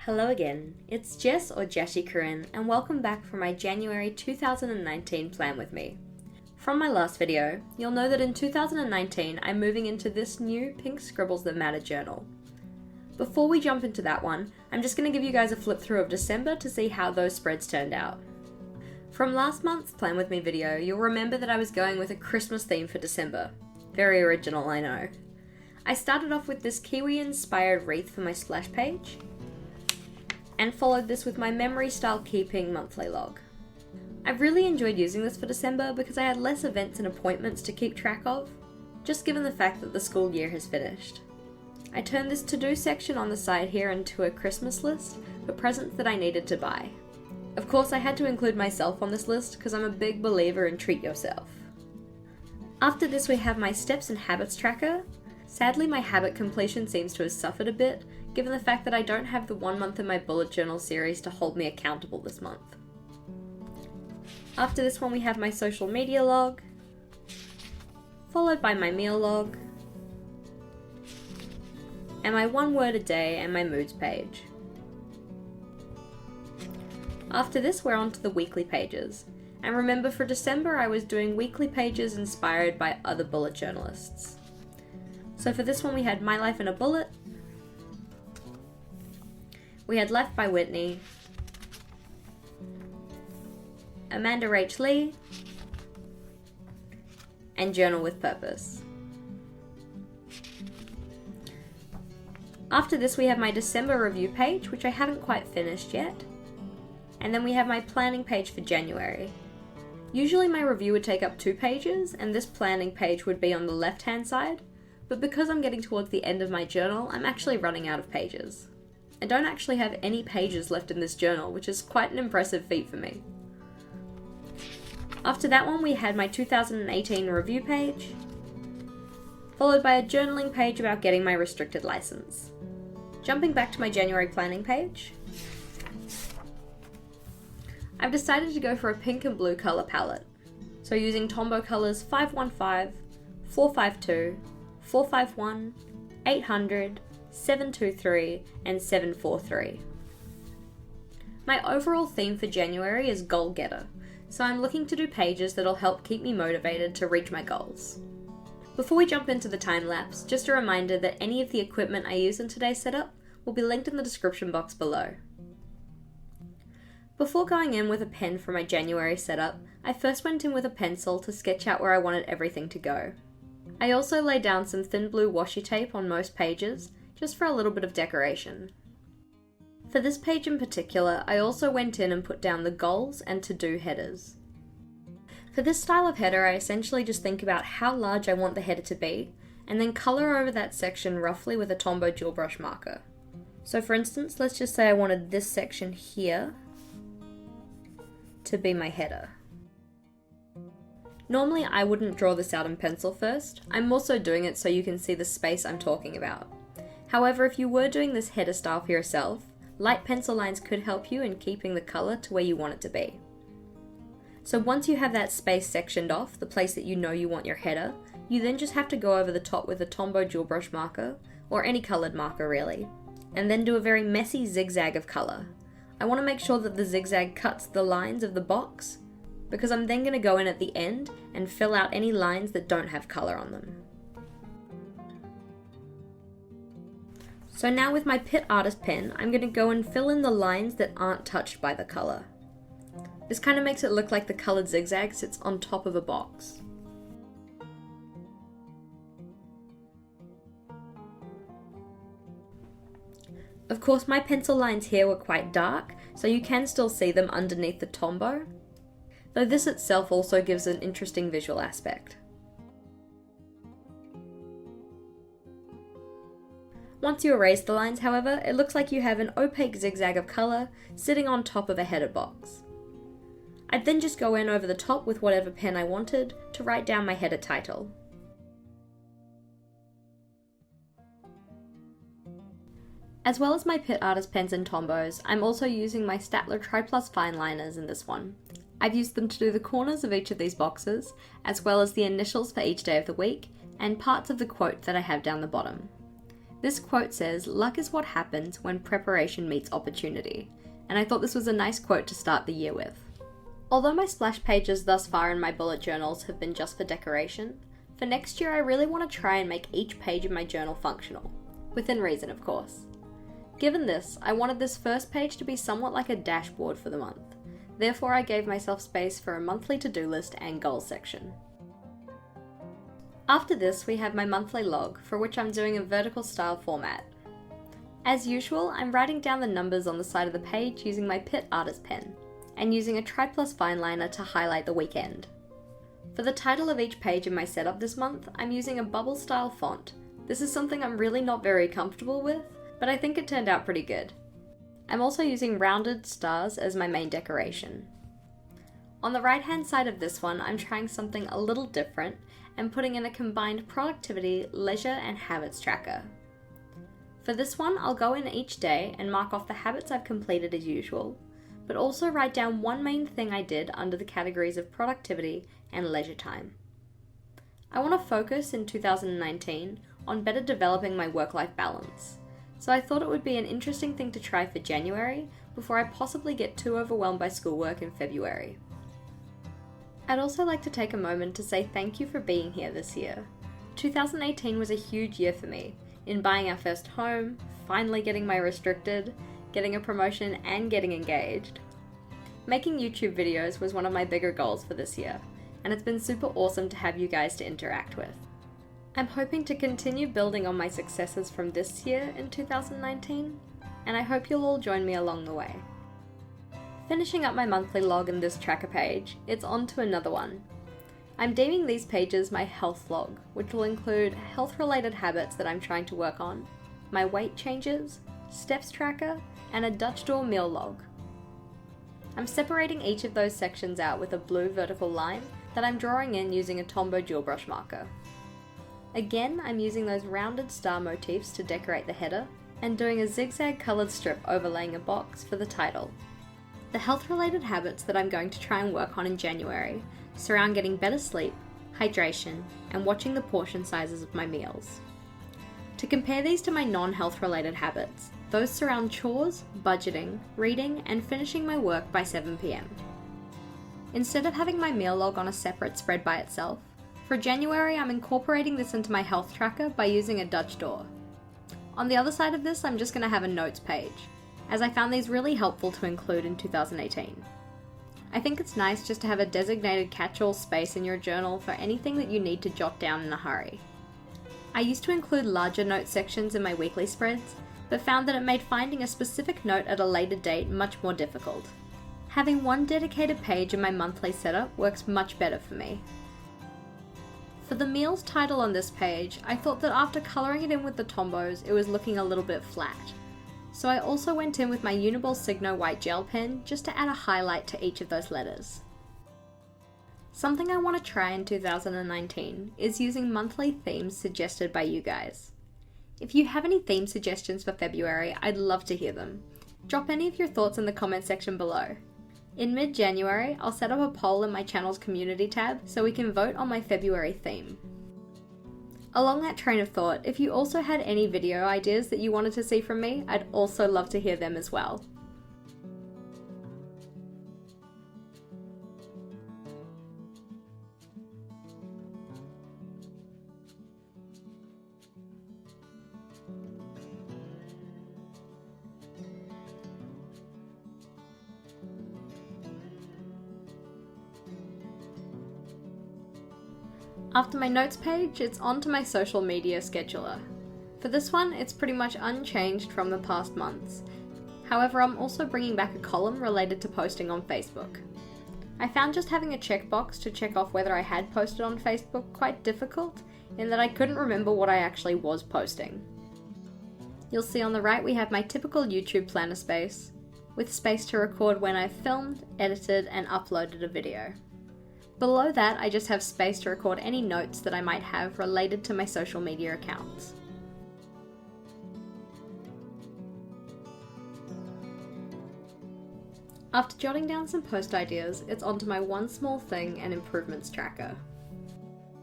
Hello again, it's Jess or JashiiCorrin and welcome back for my January 2019 plan with me. From my last video, you'll know that in 2019 I'm moving into this new Pink Scribbles That Matter journal. Before we jump into that one, I'm just going to give you guys a flip through of December to see how those spreads turned out. From last month's Plan With Me video, you'll remember that I was going with a Christmas theme for December. Very original, I know. I started off with this Kiwi-inspired wreath for my splash page, and followed this with my memory style keeping monthly log. I've really enjoyed using this for December because I had less events and appointments to keep track of, just given the fact that the school year has finished. I turned this to-do section on the side here into a Christmas list for presents that I needed to buy. Of course, I had to include myself on this list because I'm a big believer in treat yourself. After this we have my steps and habits tracker. Sadly, my habit completion seems to have suffered a bit, given the fact that I don't have the 1 month in my bullet journal series to hold me accountable this month. After this one we have my social media log, followed by my meal log, and my 1 word a day and my moods page. After this we're on to the weekly pages, and remember for December I was doing weekly pages inspired by other bullet journalists. So for this one we had My Life in a Bullet, we had Left by Whitney, Amanda Rach Lee, and Journal with Purpose. After this we have my December review page, which I haven't quite finished yet, and then we have my planning page for January. Usually my review would take up 2 pages, and this planning page would be on the left hand side, but because I'm getting towards the end of my journal, I'm actually running out of pages. I don't actually have any pages left in this journal, which is quite an impressive feat for me. After that one we had my 2018 review page, followed by a journaling page about getting my restricted license. Jumping back to my January planning page, I've decided to go for a pink and blue colour palette. So using Tombow colours 515, 452, 451, 800, 723, and 743. My overall theme for January is goal getter, so I'm looking to do pages that'll help keep me motivated to reach my goals. Before we jump into the time lapse, just a reminder that any of the equipment I use in today's setup will be linked in the description box below. Before going in with a pen for my January setup, I first went in with a pencil to sketch out where I wanted everything to go. I also laid down some thin blue washi tape on most pages, just for a little bit of decoration. For this page in particular, I also went in and put down the goals and to-do headers. For this style of header, I essentially just think about how large I want the header to be, and then colour over that section roughly with a Tombow dual brush marker. So for instance, let's just say I wanted this section here to be my header. Normally I wouldn't draw this out in pencil first, I'm also doing it so you can see the space I'm talking about. However, if you were doing this header style for yourself, light pencil lines could help you in keeping the colour to where you want it to be. So once you have that space sectioned off, the place that you know you want your header, you then just have to go over the top with a Tombow dual brush marker, or any coloured marker really, and then do a very messy zigzag of colour. I want to make sure that the zigzag cuts the lines of the box, because I'm then going to go in at the end and fill out any lines that don't have colour on them. So now with my Pitt Artist pen, I'm going to go and fill in the lines that aren't touched by the colour. This kind of makes it look like the coloured zigzag sits on top of a box. Of course, my pencil lines here were quite dark, so you can still see them underneath the Tombow, though this itself also gives an interesting visual aspect. Once you erase the lines, however, it looks like you have an opaque zigzag of colour sitting on top of a header box. I'd then just go in over the top with whatever pen I wanted to write down my header title. As well as my Pitt Artist pens and Tombows, I'm also using my Staedtler Tri-Plus fine liners in this one. I've used them to do the corners of each of these boxes, as well as the initials for each day of the week, and parts of the quote that I have down the bottom. This quote says, "Luck is what happens when preparation meets opportunity," and I thought this was a nice quote to start the year with. Although my splash pages thus far in my bullet journals have been just for decoration, for next year I really want to try and make each page of my journal functional. Within reason, of course. Given this, I wanted this first page to be somewhat like a dashboard for the month. Therefore, I gave myself space for a monthly to-do list and goals section. After this, we have my monthly log, for which I'm doing a vertical style format. As usual, I'm writing down the numbers on the side of the page using my Pitt artist pen, and using a Tri Plus fine liner to highlight the weekend. For the title of each page in my setup this month, I'm using a bubble style font. This is something I'm really not very comfortable with, but I think it turned out pretty good. I'm also using rounded stars as my main decoration. On the right hand side of this one, I'm trying something a little different and putting in a combined productivity, leisure and habits tracker. For this one, I'll go in each day and mark off the habits I've completed as usual, but also write down one main thing I did under the categories of productivity and leisure time. I want to focus in 2019 on better developing my work-life balance, so I thought it would be an interesting thing to try for January before I possibly get too overwhelmed by schoolwork in February. I'd also like to take a moment to say thank you for being here this year. 2018 was a huge year for me, in buying our first home, finally getting my restricted, getting a promotion and getting engaged. Making YouTube videos was one of my bigger goals for this year, and it's been super awesome to have you guys to interact with. I'm hoping to continue building on my successes from this year in 2019, and I hope you'll all join me along the way. Finishing up my monthly log in this tracker page, it's on to another one. I'm deeming these pages my health log, which will include health-related habits that I'm trying to work on, my weight changes, steps tracker, and a Dutch door meal log. I'm separating each of those sections out with a blue vertical line that I'm drawing in using a Tombow dual brush marker. Again, I'm using those rounded star motifs to decorate the header, and doing a zigzag coloured strip overlaying a box for the title. The health-related habits that I'm going to try and work on in January surround getting better sleep, hydration, and watching the portion sizes of my meals. To compare these to my non-health related habits, those surround chores, budgeting, reading, and finishing my work by 7 p.m. Instead of having my meal log on a separate spread by itself, for January I'm incorporating this into my health tracker by using a Dutch door. On the other side of this, I'm just going to have a notes page, as I found these really helpful to include in 2018. I think it's nice just to have a designated catch-all space in your journal for anything that you need to jot down in a hurry. I used to include larger note sections in my weekly spreads, but found that it made finding a specific note at a later date much more difficult. Having one dedicated page in my monthly setup works much better for me. For the meals title on this page, I thought that after colouring it in with the Tombows, it was looking a little bit flat. So I also went in with my Uniball Signo white gel pen just to add a highlight to each of those letters. Something I want to try in 2019 is using monthly themes suggested by you guys. If you have any theme suggestions for February, I'd love to hear them. Drop any of your thoughts in the comment section below. In mid-January, I'll set up a poll in my channel's community tab so we can vote on my February theme. Along that train of thought, if you also had any video ideas that you wanted to see from me, I'd also love to hear them as well. After my notes page, it's on to my social media scheduler. For this one, it's pretty much unchanged from the past months. However, I'm also bringing back a column related to posting on Facebook. I found just having a checkbox to check off whether I had posted on Facebook quite difficult, in that I couldn't remember what I actually was posting. You'll see on the right we have my typical YouTube planner space, with space to record when I've filmed, edited, and uploaded a video. Below that, I just have space to record any notes that I might have related to my social media accounts. After jotting down some post ideas, it's onto my one small thing and improvements tracker.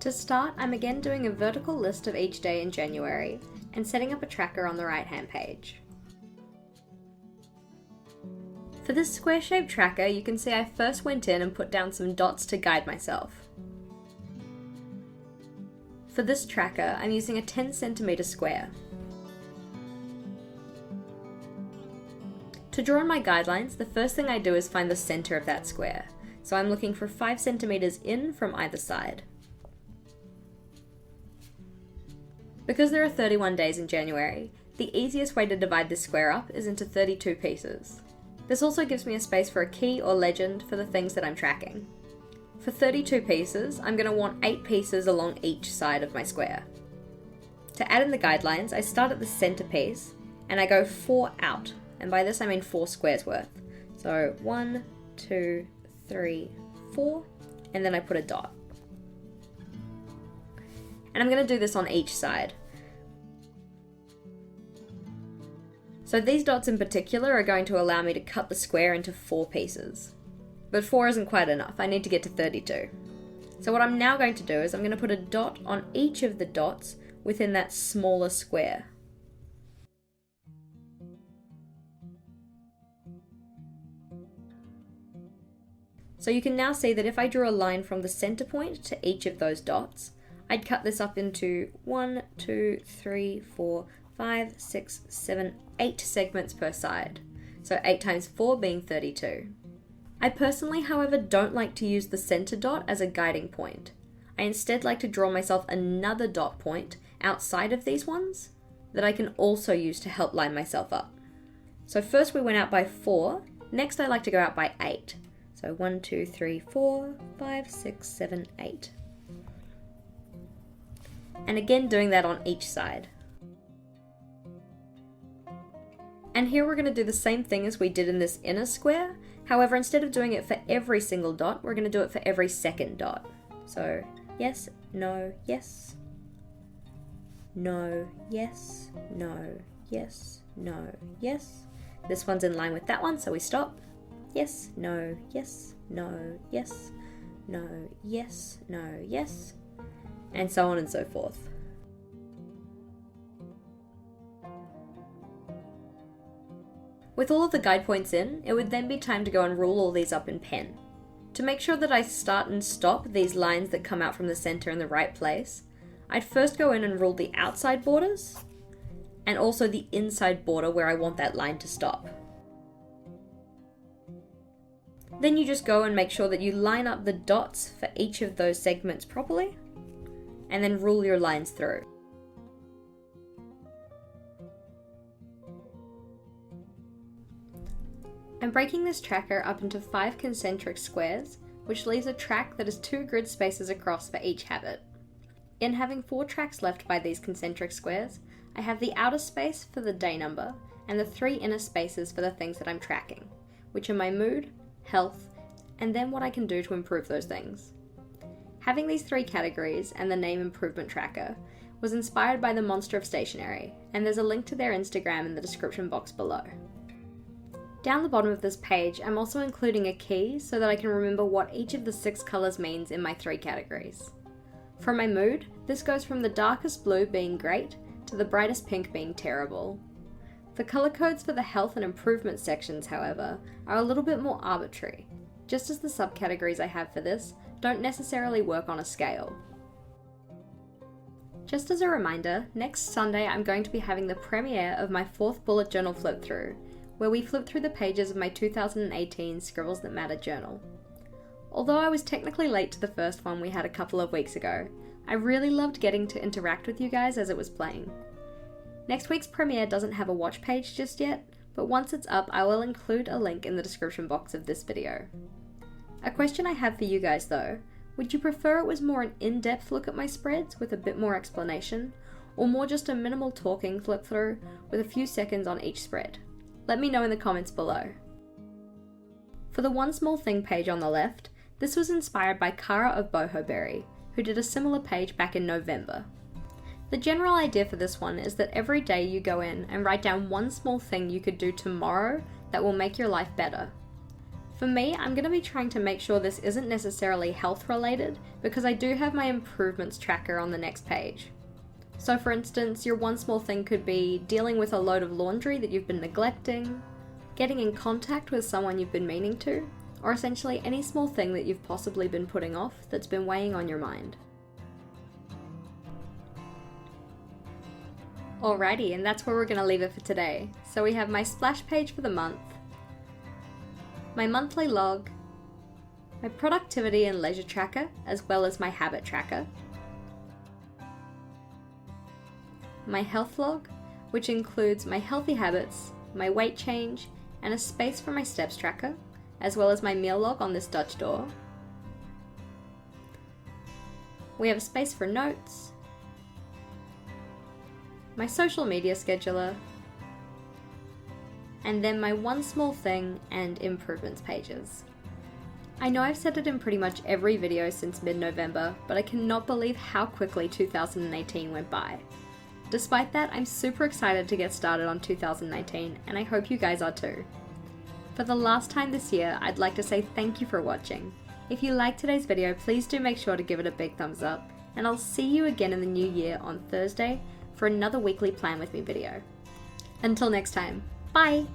To start, I'm again doing a vertical list of each day in January, and setting up a tracker on the right hand page. For this square-shaped tracker, you can see I first went in and put down some dots to guide myself. For this tracker, I'm using a 10 centimeter square. To draw in my guidelines, the first thing I do is find the center of that square. So I'm looking for 5 centimeters in from either side. Because there are 31 days in January, the easiest way to divide this square up is into 32 pieces. This also gives me a space for a key or legend for the things that I'm tracking. For 32 pieces, I'm going to want 8 pieces along each side of my square. To add in the guidelines, I start at the center piece and I go 4 out, and by this I mean 4 squares worth. So 1, 2, 3, 4, and then I put a dot. And I'm going to do this on each side. So these dots in particular are going to allow me to cut the square into 4 pieces. But 4 isn't quite enough, I need to get to 32. So what I'm now going to do is I'm going to put a dot on each of the dots within that smaller square. So you can now see that if I drew a line from the center point to each of those dots, I'd cut this up into 1, 2, 3, 4, 5, 6, 7, 8 segments per side. So 8 times 4 being 32. I personally, however, don't like to use the center dot as a guiding point. I instead like to draw myself another dot point outside of these ones that I can also use to help line myself up. So first we went out by 4, next I like to go out by 8. So 1, 2, 3, 4, 5, 6, 7, 8. And again doing that on each side. And here we're going to do the same thing as we did in this inner square. However, instead of doing it for every single dot, we're going to do it for every second dot. So yes, no, yes. No, yes, no, yes, no, yes. This one's in line with that one, so we stop. Yes, no, yes, no, yes, no, yes, no, yes, and so on and so forth. With all of the guide points in, it would then be time to go and rule all these up in pen. To make sure that I start and stop these lines that come out from the center in the right place, I'd first go in and rule the outside borders, and also the inside border where I want that line to stop. Then you just go and make sure that you line up the dots for each of those segments properly, and then rule your lines through. I'm breaking this tracker up into 5 concentric squares, which leaves a track that is 2 grid spaces across for each habit. In having 4 tracks left by these concentric squares, I have the outer space for the day number, and the 3 inner spaces for the things that I'm tracking, which are my mood, health, and then what I can do to improve those things. Having these 3 categories and the name improvement tracker was inspired by the Monster of Stationery, and there's a link to their Instagram in the description box below. Down the bottom of this page, I'm also including a key so that I can remember what each of the 6 colours means in my 3 categories. For my mood, this goes from the darkest blue being great to the brightest pink being terrible. The colour codes for the health and improvement sections, however, are a little bit more arbitrary, just as the subcategories I have for this don't necessarily work on a scale. Just as a reminder, next Sunday I'm going to be having the premiere of my 4th bullet journal flip through, where we flip through the pages of my 2018 Scribbles That Matter journal. Although I was technically late to the first one we had a couple of weeks ago, I really loved getting to interact with you guys as it was playing. Next week's premiere doesn't have a watch page just yet, but once it's up I will include a link in the description box of this video. A question I have for you guys though, would you prefer it was more an in-depth look at my spreads with a bit more explanation, or more just a minimal talking flip through with a few seconds on each spread? Let me know in the comments below. For the One Small Thing page on the left, this was inspired by Cara of Bohoberry, who did a similar page back in November. The general idea for this one is that every day you go in and write down one small thing you could do tomorrow that will make your life better. For me, I'm going to be trying to make sure this isn't necessarily health related because I do have my improvements tracker on the next page. So for instance, your one small thing could be dealing with a load of laundry that you've been neglecting, getting in contact with someone you've been meaning to, or essentially any small thing that you've possibly been putting off that's been weighing on your mind. Alrighty, and that's where we're going to leave it for today. So we have my splash page for the month, my monthly log, my productivity and leisure tracker, as well as my habit tracker, my health log, which includes my healthy habits, my weight change, and a space for my steps tracker, as well as my meal log on this Dutch door. We have a space for notes, my social media scheduler, and then my one small thing and improvements pages. I know I've said it in pretty much every video since mid-November, but I cannot believe how quickly 2018 went by. Despite that, I'm super excited to get started on 2019, and I hope you guys are too. For the last time this year, I'd like to say thank you for watching. If you liked today's video, please do make sure to give it a big thumbs up, and I'll see you again in the new year on Thursday for another weekly Plan With Me video. Until next time, bye!